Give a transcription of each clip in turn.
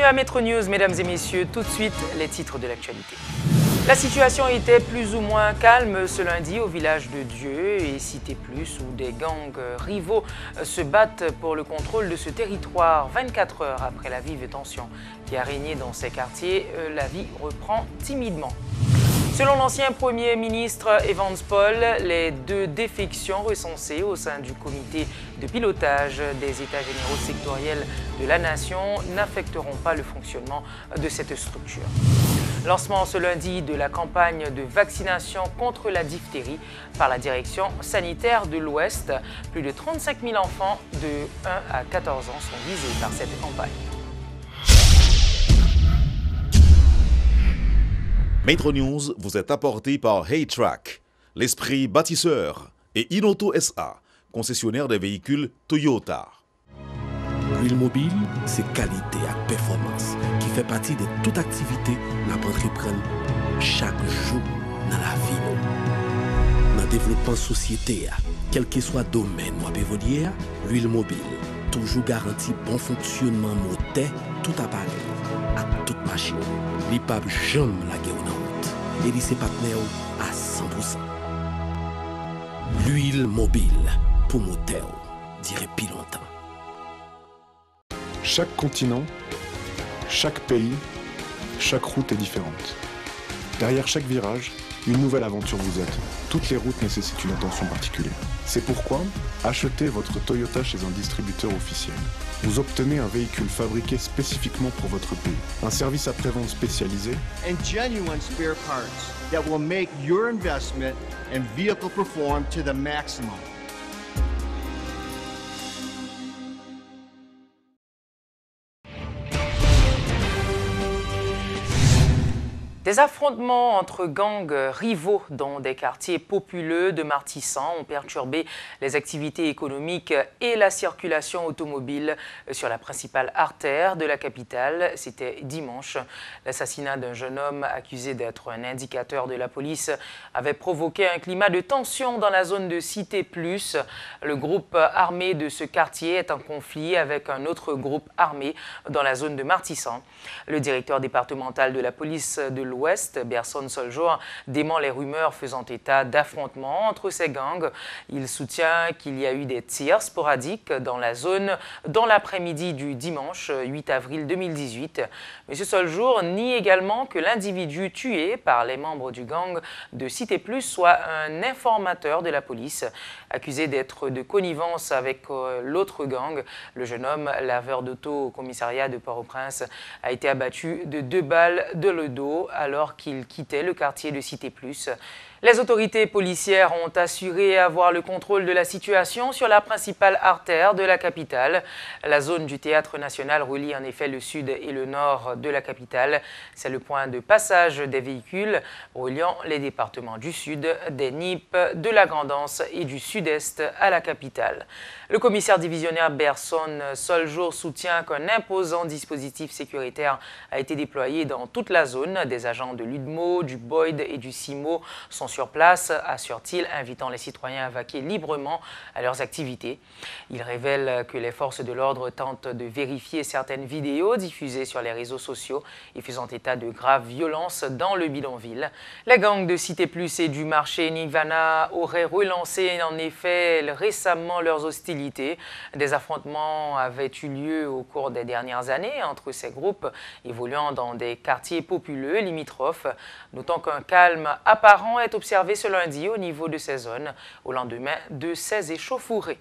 à Metro News, mesdames et messieurs. Tout de suite, les titres de l'actualité. La situation était plus ou moins calme ce lundi au village de Dieu et Cité Plus, où des gangs rivaux se battent pour le contrôle de ce territoire. 24 heures après la vive tension qui a régné dans ces quartiers, la vie reprend timidement. Selon l'ancien Premier ministre Evans Paul, les 2 défections recensées au sein du comité de pilotage des États généraux sectoriels de la nation n'affecteront pas le fonctionnement de cette structure. Lancement ce lundi de la campagne de vaccination contre la diphtérie par la direction sanitaire de l'Ouest. Plus de 35 000 enfants de 1 à 14 ans sont visés par cette campagne. Metro News vous est apporté par Haytrack, l'esprit bâtisseur, et Inoto SA, concessionnaire des véhicules Toyota. L'huile mobile, c'est qualité et performance qui fait partie de toute activité que nous entreprenons chaque jour dans la vie. Dans le développement de la société, quel que soit le domaine ou évoluer, l'huile mobile toujours garantit bon fonctionnement moteur, tout appareil, à toute machine. L'IPAB jamais la guerre en route et ses partenaires à 100%. L'huile mobile pour moteur, dirait plus longtemps. Chaque continent, chaque pays, chaque route est différente. Derrière chaque virage, une nouvelle aventure vous attend. Toutes les routes nécessitent une attention particulière. C'est pourquoi, achetez votre Toyota chez un distributeur officiel. Vous obtenez un véhicule fabriqué spécifiquement pour votre pays. Un service après-vente spécialisé and genuine spare parts that will make your investment and vehicle perform to the maximum. Des affrontements entre gangs rivaux dans des quartiers populeux de Martissan ont perturbé les activités économiques et la circulation automobile sur la principale artère de la capitale. C'était dimanche. L'assassinat d'un jeune homme accusé d'être un indicateur de la police avait provoqué un climat de tension dans la zone de Cité Plus. Le groupe armé de ce quartier est en conflit avec un autre groupe armé dans la zone de Martissan. Le directeur départemental de la police de l'Ouest, Berson Soljour, dément les rumeurs faisant état d'affrontements entre ces gangs. Il soutient qu'il y a eu des tirs sporadiques dans la zone dans l'après-midi du dimanche 8 avril 2018. M. Soljour nie également que l'individu tué par les membres du gang de Cité Plus soit un informateur de la police. Accusé d'être de connivence avec l'autre gang, le jeune homme, laveur d'auto au commissariat de Port-au-Prince, a été abattu de 2 balles dans le dos alors qu'il quittait le quartier de Cité Plus. Les autorités policières ont assuré avoir le contrôle de la situation sur la principale artère de la capitale. La zone du Théâtre National relie en effet le sud et le nord de la capitale. C'est le point de passage des véhicules reliant les départements du sud, des Nippes, de la Grand'Anse et du sud-est à la capitale. Le commissaire divisionnaire Berson Soljour soutient qu'un imposant dispositif sécuritaire a été déployé dans toute la zone. Des agents de l'UDMO, du Boyd et du CIMO sont sur place, assure-t-il, invitant les citoyens à vaquer librement à leurs activités. Il révèle que les forces de l'ordre tentent de vérifier certaines vidéos diffusées sur les réseaux sociaux et faisant état de graves violences dans le bidonville. Les gangs de Cité Plus et du marché Nivana auraient relancé en effet récemment leurs hostilités. Des affrontements avaient eu lieu au cours des dernières années entre ces groupes évoluant dans des quartiers populeux limitrophes. Notons qu'un calme apparent est observé ce lundi au niveau de ces zones, au lendemain de ces échauffourées.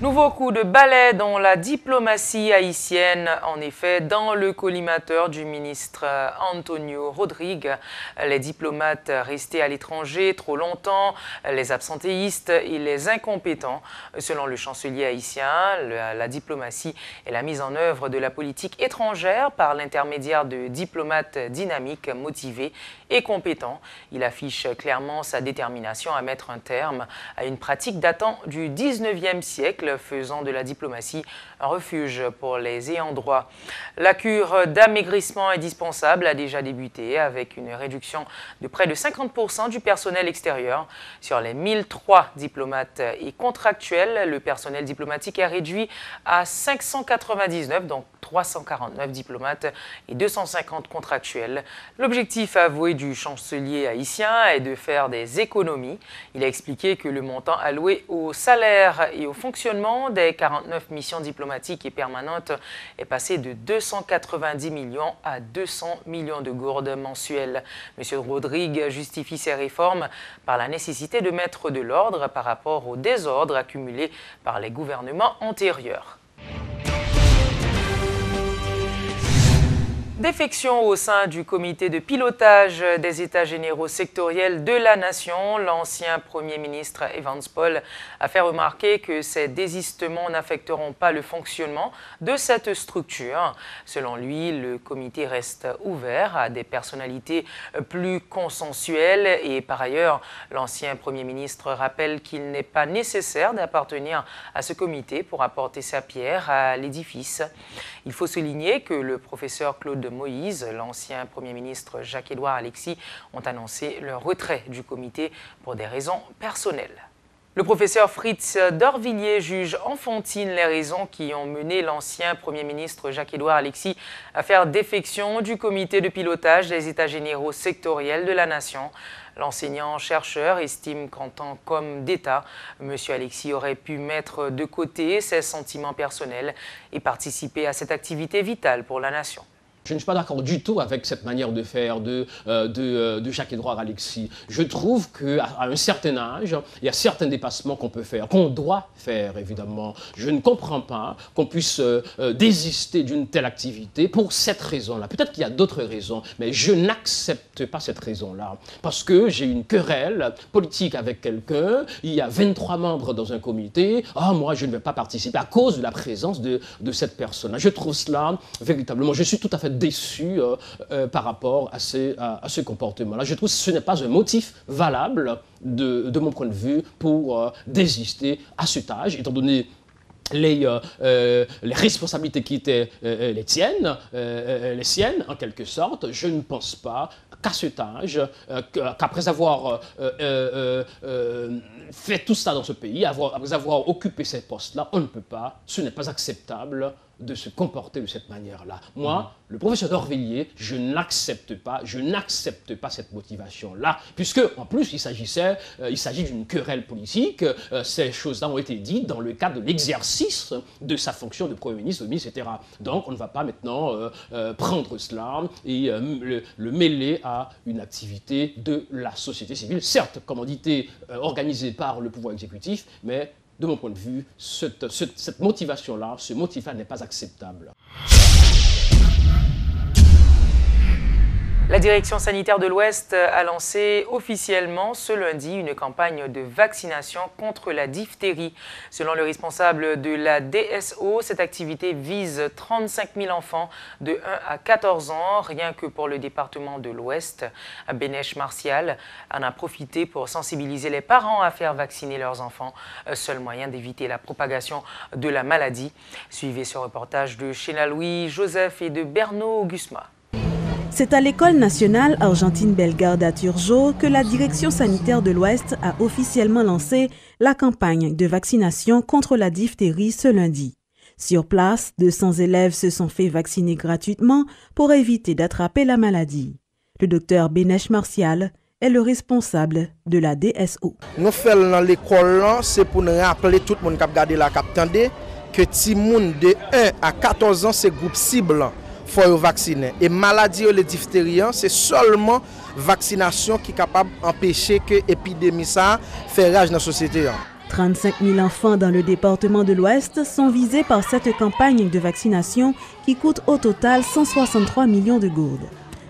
Nouveau coup de balai dans la diplomatie haïtienne, en effet, dans le collimateur du ministre Antonio Rodrigue. Les diplomates restés à l'étranger trop longtemps, les absentéistes et les incompétents. Selon le chancelier haïtien, la diplomatie est la mise en œuvre de la politique étrangère par l'intermédiaire de diplomates dynamiques, motivés et compétents. Il affiche clairement sa détermination à mettre un terme à une pratique datant du 19e siècle siècle, faisant de la diplomatie un refuge pour les ayants droit. La cure d'amaigrissement indispensable a déjà débuté avec une réduction de près de 50% du personnel extérieur. Sur les 1003 diplomates et contractuels, le personnel diplomatique est réduit à 599, donc 349 diplomates et 250 contractuels. L'objectif avoué du chancelier haïtien est de faire des économies. Il a expliqué que le montant alloué au salaire et au fonctionnement des 49 missions diplomatiques et permanentes est passé de 290 millions à 200 millions de gourdes mensuelles. M. Rodrigue justifie ces réformes par la nécessité de mettre de l'ordre par rapport au désordre accumulé par les gouvernements antérieurs. Défection au sein du comité de pilotage des États généraux sectoriels de la nation, l'ancien Premier ministre Evans Paul a fait remarquer que ces désistements n'affecteront pas le fonctionnement de cette structure. Selon lui, le comité reste ouvert à des personnalités plus consensuelles et par ailleurs, l'ancien Premier ministre rappelle qu'il n'est pas nécessaire d'appartenir à ce comité pour apporter sa pierre à l'édifice. Il faut souligner que le professeur Claude Moïse, l'ancien Premier ministre Jacques-Édouard Alexis ont annoncé leur retrait du comité pour des raisons personnelles. Le professeur Fritz Dorvilliers juge enfantine les raisons qui ont mené l'ancien Premier ministre Jacques-Édouard Alexis à faire défection du comité de pilotage des États généraux sectoriels de la nation. L'enseignant-chercheur estime qu'en tant qu'homme d'État, M. Alexis aurait pu mettre de côté ses sentiments personnels et participer à cette activité vitale pour la nation. Je ne suis pas d'accord du tout avec cette manière de faire de Jacques-Édouard Alexis. Je trouve qu'à un certain âge, il y a certains dépassements qu'on peut faire, qu'on doit faire évidemment. Je ne comprends pas qu'on puisse désister d'une telle activité pour cette raison-là. Peut-être qu'il y a d'autres raisons, mais je n'accepte pas cette raison-là. Parce que j'ai une querelle politique avec quelqu'un, il y a 23 membres dans un comité, moi je ne vais pas participer à cause de la présence de cette personne. Je trouve cela véritablement, je suis tout à fait déçu par rapport à ce comportement-là. Je trouve que ce n'est pas un motif valable de mon point de vue pour désister à cet âge, étant donné les responsabilités qui étaient les siennes en quelque sorte. Je ne pense pas qu'à cet âge, qu'après avoir fait tout ça dans ce pays, après avoir occupé ces postes-là, on ne peut pas, ce n'est pas acceptable de se comporter de cette manière-là. Moi, le professeur Dorvilliers, je n'accepte pas cette motivation-là, puisque en plus il s'agit d'une querelle politique. Ces choses-là ont été dites dans le cadre de l'exercice de sa fonction de Premier ministre, etc. Donc on ne va pas maintenant prendre cela et le mêler à une activité de la société civile, certes commanditée, organisée par le pouvoir exécutif, mais de mon point de vue, cette motivation-là, ce motif-là n'est pas acceptable. La direction sanitaire de l'Ouest a lancé officiellement ce lundi une campagne de vaccination contre la diphtérie. Selon le responsable de la DSO, cette activité vise 35 000 enfants de 1 à 14 ans, rien que pour le département de l'Ouest. Bénèche Martial en a profité pour sensibiliser les parents à faire vacciner leurs enfants, seul moyen d'éviter la propagation de la maladie. Suivez ce reportage de Chéna Louis Joseph et de Berno Gusma. C'est à l'École nationale Argentine Bellegarde à Turgeau que la Direction sanitaire de l'Ouest a officiellement lancé la campagne de vaccination contre la diphtérie ce lundi. Sur place, 200 élèves se sont fait vacciner gratuitement pour éviter d'attraper la maladie. Le docteur Bénèche Martial est le responsable de la DSO. Nous faisons dans l'école, c'est pour nous rappeler tout le monde qui a regardé la capitale que les gens de 1 à 14 ans, c'est groupe cible. Il faut vacciner. Et maladie de diphtérie, c'est seulement vaccination qui est capable d'empêcher que l'épidémie fasse rage dans la société. 35 000 enfants dans le département de l'Ouest sont visés par cette campagne de vaccination qui coûte au total 163 millions de gourdes.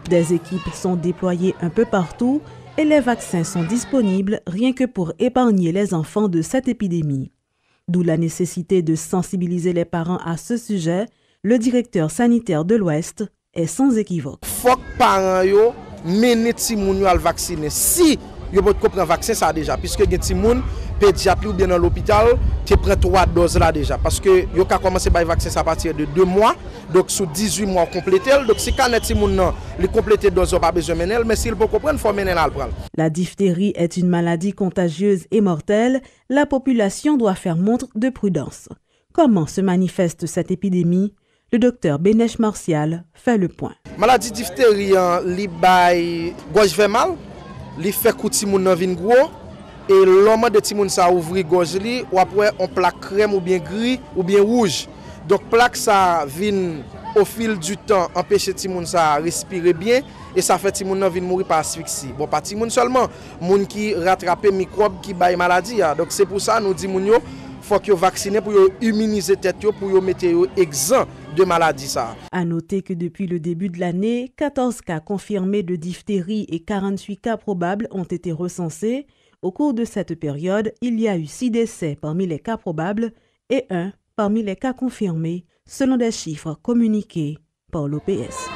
Des équipes sont déployées un peu partout et les vaccins sont disponibles rien que pour épargner les enfants de cette épidémie. D'où la nécessité de sensibiliser les parents à ce sujet. Le directeur sanitaire de l'Ouest est sans équivoque. Il faut que les parents mènent les gens à vacciner. Si ils peuvent prendre le vaccin, ça déjà. Puisque les gens pédiatre ou bien dans l'hôpital, tu prends 3 doses là déjà. Parce que tu as commencé par vacciner à partir de 2 mois. Donc, sous 18 mois, compléter. Donc, si quand si moun nan, li compléter dose, on pas besoin de mener, mais s'il peut comprendre, il faut mener là. La diphtérie est une maladie contagieuse et mortelle. La population doit faire montre de prudence. Comment se manifeste cette épidémie? Le docteur Benesh Martial fait le point. Maladie diphtérie, li bay gorge fait mal, li fait kouti moun nan vin gros, et l'homme de ti moun sa ouvri gorge li, ou après on plaque crème ou bien gris ou bien rouge. Donc plaque ça vient au fil du temps empêcher ti moun sa respirer bien et ça fait ti moun nan vin mourir par asphyxie. Bon pas ti moun seulement, moun qui rattraper microbe qui bay maladie. Donc c'est pour ça nous dit moun yo faut que vacciner pour immuniser tête yo pour mettre yo exempt de maladie ça. À noter que depuis le début de l'année, 14 cas confirmés de diphtérie et 48 cas probables ont été recensés. Au cours de cette période, il y a eu 6 décès parmi les cas probables et 1 parmi les cas confirmés, selon des chiffres communiqués par l'OPS.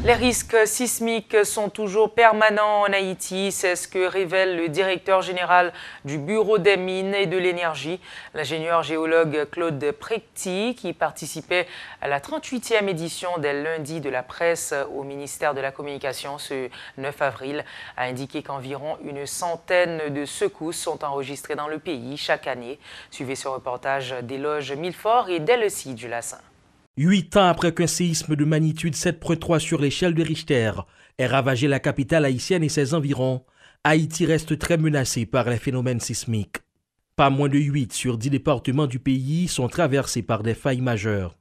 Les risques sismiques sont toujours permanents en Haïti, c'est ce que révèle le directeur général du Bureau des mines et de l'énergie, l'ingénieur géologue Claude Prepty, qui participait à la 38e édition des lundis de la presse au ministère de la Communication ce 9 avril, a indiqué qu'environ une centaine de secousses sont enregistrées dans le pays chaque année. Suivez ce reportage d'Éloge Milfort et d'Elsie Dulassin. 8 ans après qu'un séisme de magnitude 7.3 sur l'échelle de Richter ait ravagé la capitale haïtienne et ses environs, Haïti reste très menacé par les phénomènes sismiques. Pas moins de 8 sur 10 départements du pays sont traversés par des failles majeures.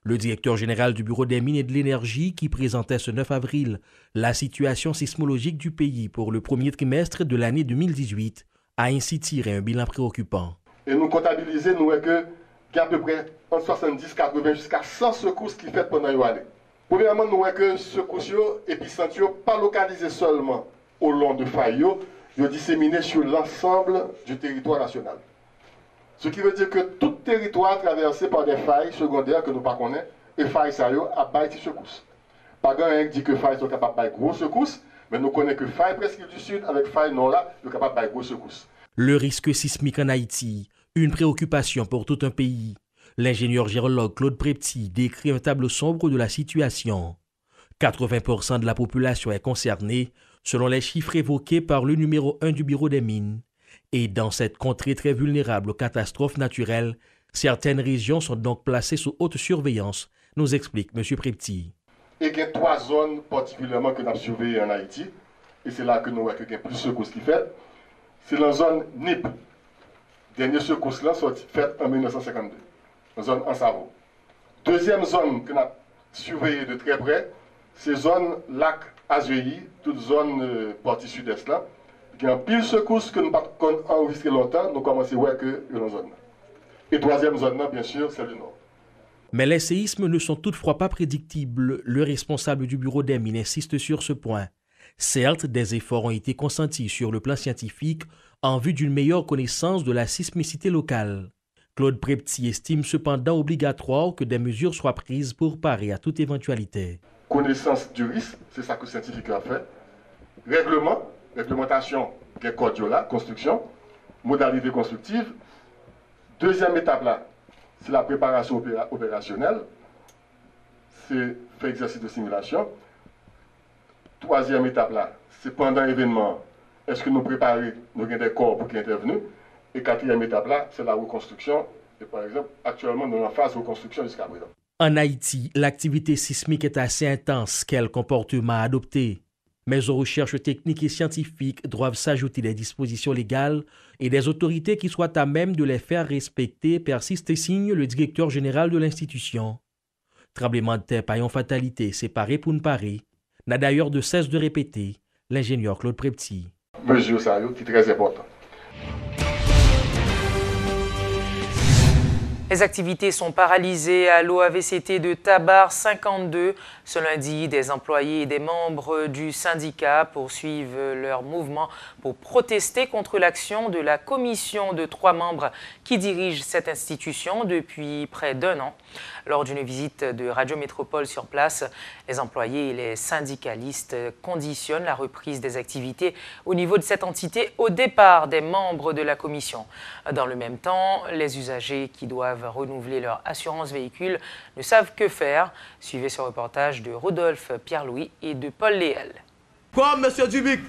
Le directeur général du Bureau des mines et de l'énergie, qui présentait ce 9 avril la situation sismologique du pays pour le premier trimestre de l'année 2018, a ainsi tiré un bilan préoccupant. Et nous comptabiliser, nous est que il y a à peu près entre 70, 80 jusqu'à 100 secousses qui fait pendant une année. Premièrement, nous voyons que secousses épicentres pas localisés seulement au long de failles, ils sont disséminés sur l'ensemble du territoire national. Ce qui veut dire que tout territoire traversé par des failles secondaires que nous ne connaissons pas, et failles ça a baillé secousses. Pas grand qui dit que failles sont capables de bailler grosses secousses, mais nous connaissons que failles presque du sud avec failles nord là, sont capables de bailler grosses secousses. Le risque sismique en Haïti, une préoccupation pour tout un pays. L'ingénieur géologue Claude Prepty décrit un tableau sombre de la situation. 80% de la population est concernée, selon les chiffres évoqués par le numéro 1 du Bureau des mines. Et dans cette contrée très vulnérable aux catastrophes naturelles, certaines régions sont donc placées sous haute surveillance, nous explique M. Prepty. Et il y a 3 zones particulièrement que nous avons surveillées en Haïti, et c'est là que nous voyons qu'il y a plus de secousses qui fait. C'est la zone NIP. Dernière secousse là sont faite en 1952, la zone Ansavo. Deuxième zone que nous avons surveillée de très près, c'est zone lac Azueyi, toute zone partie sud-est là. Il y a pile secousse que nous n'avons pas enregistré longtemps, nous commençons à voir que dans la zone là. Et troisième zone là, bien sûr, c'est le nord. Mais les séismes ne sont toutefois pas prédictibles. Le responsable du Bureau des mines insiste sur ce point. Certes, des efforts ont été consentis sur le plan scientifique en vue d'une meilleure connaissance de la sismicité locale. Claude Prepty estime cependant obligatoire que des mesures soient prises pour parer à toute éventualité. Connaissance du risque, c'est ça que le scientifique a fait. Réglementation des codes là, construction, modalité constructive. Deuxième étape là, c'est la préparation opérationnelle, c'est faire exercice de simulation. Troisième étape là, c'est pendant l'événement, est-ce que nous préparons, nous avons des corps pour qui intervenir. Et quatrième étape là, c'est la reconstruction. Et par exemple, actuellement, nous sommes en phase de reconstruction jusqu'à présent. En Haïti, l'activité sismique est assez intense. Quel comportement adopter? Mais aux recherches techniques et scientifiques doivent s'ajouter des dispositions légales et des autorités qui soient à même de les faire respecter, persiste et signe le directeur général de l'institution. Tremblement de terre paillon fatalité, séparé pour ne parer, n'a d'ailleurs de cesse de répéter l'ingénieur Claude Prepty. Mesure ça, qui est très important. Les activités sont paralysées à l'OAVCT de Tabar 52. Ce lundi, des employés et des membres du syndicat poursuivent leur mouvement pour protester contre l'action de la commission de 3 membres qui dirige cette institution depuis près d'1 an. Lors d'une visite de Radio Métropole sur place, les employés et les syndicalistes conditionnent la reprise des activités au niveau de cette entité au départ des membres de la commission. Dans le même temps, les usagers qui doivent renouveler leur assurance véhicule ne savent que faire. Suivez ce reportage de Rodolphe Pierre-Louis et de Paul Léel. Comme M. Dubic,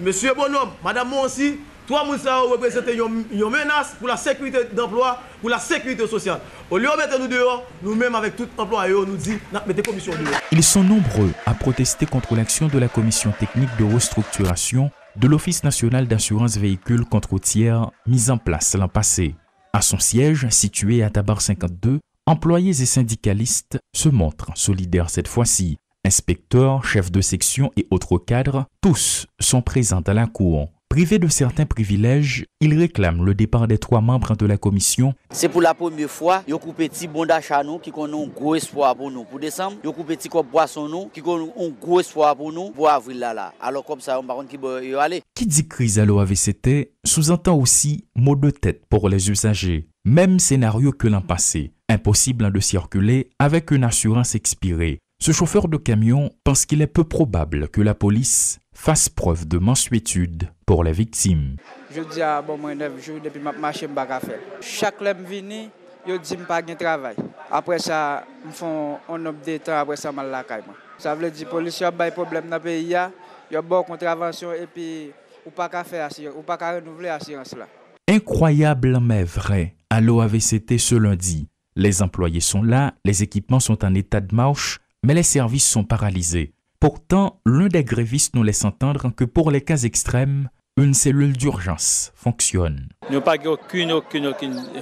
M. Bonhomme, Mme Monsi, trois personnes représentent une menace pour la sécurité d'emploi, pour la sécurité sociale. Au lieu de mettre nous dehors, nous-mêmes avec tout employeur, nous disons, mettez commission dehors. Ils sont nombreux à protester contre l'action de la commission technique de restructuration de l'Office national d'assurance véhicule contre routière mise en place l'an passé. À son siège, situé à Tabar 52, employés et syndicalistes se montrent solidaires cette fois-ci. Inspecteurs, chefs de section et autres cadres, tous sont présents à la cour. Privés de certains privilèges, ils réclament le départ des 3 membres de la commission. C'est pour la première fois, ils ont coupé petit bon d'achat nous qui ont un gros espoir pour nous pour décembre. Ils ont coupé petit cop boisson nous qui ont un gros espoir pour nous pour avril là. Alors comme ça, on va qui y aller. Qui dit crise à l'OAVCT sous-entend aussi mot de tête pour les usagers. Même scénario que l'an passé, impossible de circuler avec une assurance expirée. Ce chauffeur de camion pense qu'il est peu probable que la police fasse preuve de mansuétude pour les victimes. Je dis à bon moi 9 jours depuis ma marché me pas faire. Chaque lem vini, yo dit me pas de travail. Après ça, me font on update après ça mal la caille. Ça veut dire police a pas problème dans pays ya, yo bon contravention et puis ou pas qu'à faire assurance, ou pas qu'à renouveler assurance là. Incroyable mais vrai, à l'OAVCT ce lundi. Les employés sont là, les équipements sont en état de marche, mais les services sont paralysés. Pourtant, l'un des grévistes nous laisse entendre que pour les cas extrêmes, une cellule d'urgence fonctionne. Nous n'avons pas aucune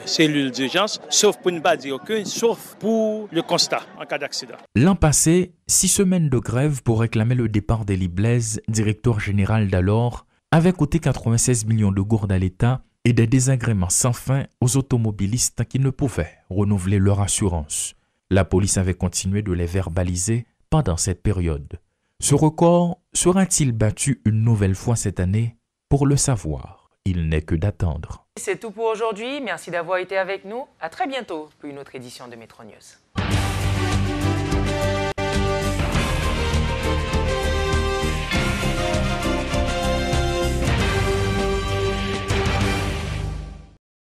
cellule d'urgence, sauf pour ne pas dire aucune, sauf pour le constat en cas d'accident. L'an passé, 6 semaines de grève pour réclamer le départ d'Élie Blaise, directeur général d'alors, avait coûté 96 millions de gourdes à l'État et des désagréments sans fin aux automobilistes qui ne pouvaient renouveler leur assurance. La police avait continué de les verbaliser pendant cette période. Ce record sera-t-il battu une nouvelle fois cette année? Pour le savoir, il n'est que d'attendre. C'est tout pour aujourd'hui. Merci d'avoir été avec nous. À très bientôt pour une autre édition de Métro News.